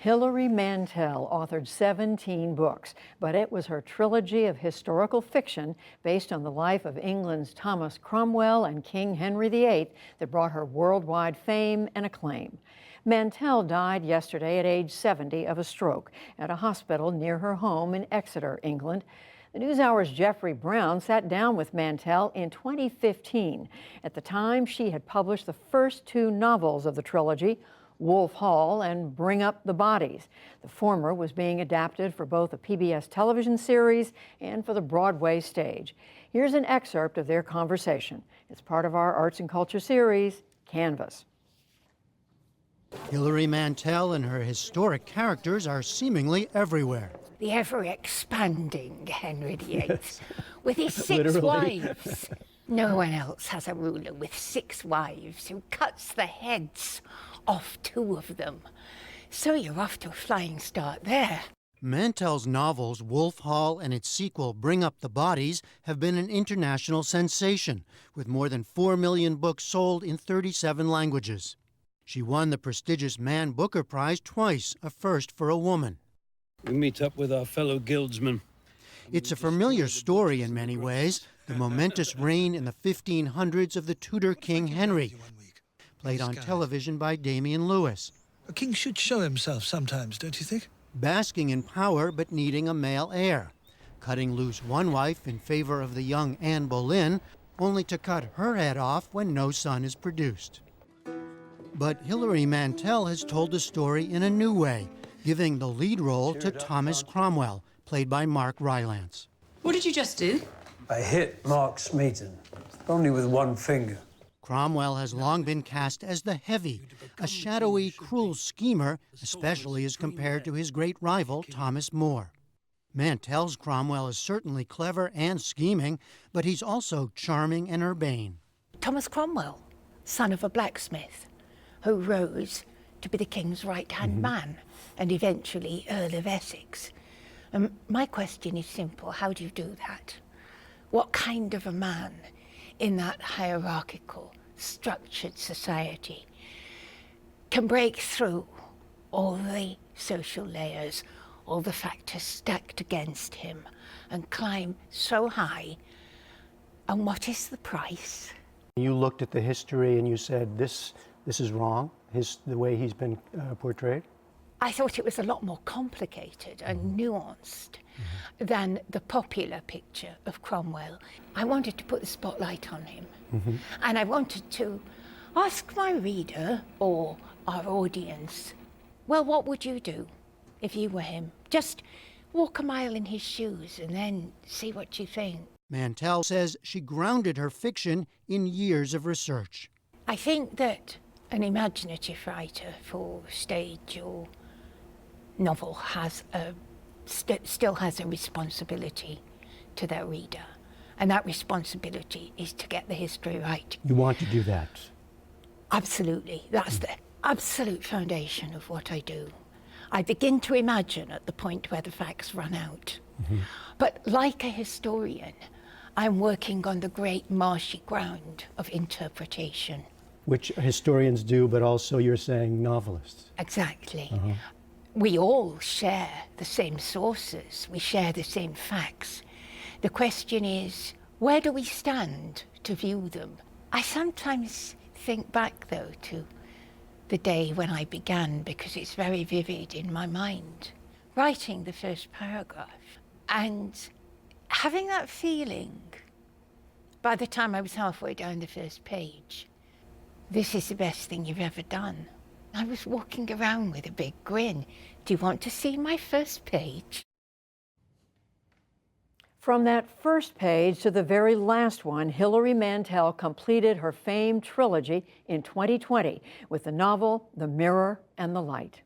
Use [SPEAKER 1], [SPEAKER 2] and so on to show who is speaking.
[SPEAKER 1] Hilary Mantel authored 17 books, but it was her trilogy of historical fiction based on the life of England's Thomas Cromwell and King Henry VIII that brought her worldwide fame and acclaim. Mantel died yesterday at age 70 of a stroke at a hospital near her home in Exeter, England. The NewsHour's Jeffrey Brown sat down with Mantel in 2015. At the time, she had published the first two novels of the trilogy, Wolf Hall and Bring Up the Bodies. The former was being adapted for both a PBS television series and for the Broadway stage. Here's an excerpt of their conversation. It's part of our arts and culture series, Canvas.
[SPEAKER 2] Hilary Mantel and her historic characters are seemingly everywhere.
[SPEAKER 3] The ever-expanding Henry VIII, yes. With his 6
[SPEAKER 2] Literally.
[SPEAKER 3] wives. No one else has a ruler with 6 wives who cuts the heads off 2 of them. So you're off to a flying start there.
[SPEAKER 2] Mantel's novels Wolf Hall and its sequel Bring Up the Bodies have been an international sensation, with more than 4 million books sold in 37 languages. She won the prestigious Man Booker Prize twice, a first for a woman.
[SPEAKER 4] We meet up with our fellow guildsmen.
[SPEAKER 2] It's a familiar story in many ways, the momentous reign in the 1500s of the Tudor King Henry, played on television by Damian Lewis.
[SPEAKER 5] A king should show himself sometimes, don't you think?
[SPEAKER 2] Basking in power but needing a male heir, cutting loose one wife in favor of the young Anne Boleyn, only to cut her head off when no son is produced. But Hilary Mantel has told the story in a new way, giving the lead role to Thomas Cromwell, played by Mark Rylance.
[SPEAKER 6] What did you just do?
[SPEAKER 7] I hit Mark Smeaton, only with one finger.
[SPEAKER 2] Cromwell has long been cast as the heavy, a shadowy, cruel schemer, especially as compared to his great rival, Thomas More. Mantel's Cromwell is certainly clever and scheming, but he's also charming and urbane.
[SPEAKER 3] Thomas Cromwell, son of a blacksmith, who rose to be the king's right-hand man and eventually Earl of Essex. My question is simple. How do you do that? What kind of a man in that hierarchical, structured society can break through all the social layers, all the factors stacked against him, and climb so high? And what is the price?
[SPEAKER 8] You looked at the history and you said, this is wrong, the way he's been portrayed?
[SPEAKER 3] I thought it was a lot more complicated and nuanced than the popular picture of Cromwell. I wanted to put the spotlight on him. And I wanted to ask my reader or our audience, well, what would you do if you were him? Just walk a mile in his shoes and then see what you think.
[SPEAKER 2] Mantel says she grounded her fiction in years of research.
[SPEAKER 3] I think that an imaginative writer for stage or novel has still has a responsibility to their reader, and that responsibility is to get the history right.
[SPEAKER 8] You want to do that?
[SPEAKER 3] Absolutely. That's the absolute foundation of what I do. I begin to imagine at the point where the facts run out. But like a historian, I'm working on the great marshy ground of interpretation.
[SPEAKER 8] Which historians do, but also you're saying novelists.
[SPEAKER 3] Exactly. We all share the same sources, we share the same facts. The question is, where do we stand to view them? I sometimes think back, though, to the day when I began, because it's very vivid in my mind, writing the first paragraph and having that feeling by the time I was halfway down the first page, this is the best thing you've ever done. I was walking around with a big grin. Do you want to see my first page?
[SPEAKER 1] From that first page to the very last one, Hilary Mantel completed her famed trilogy in 2020 with the novel The Mirror and the Light.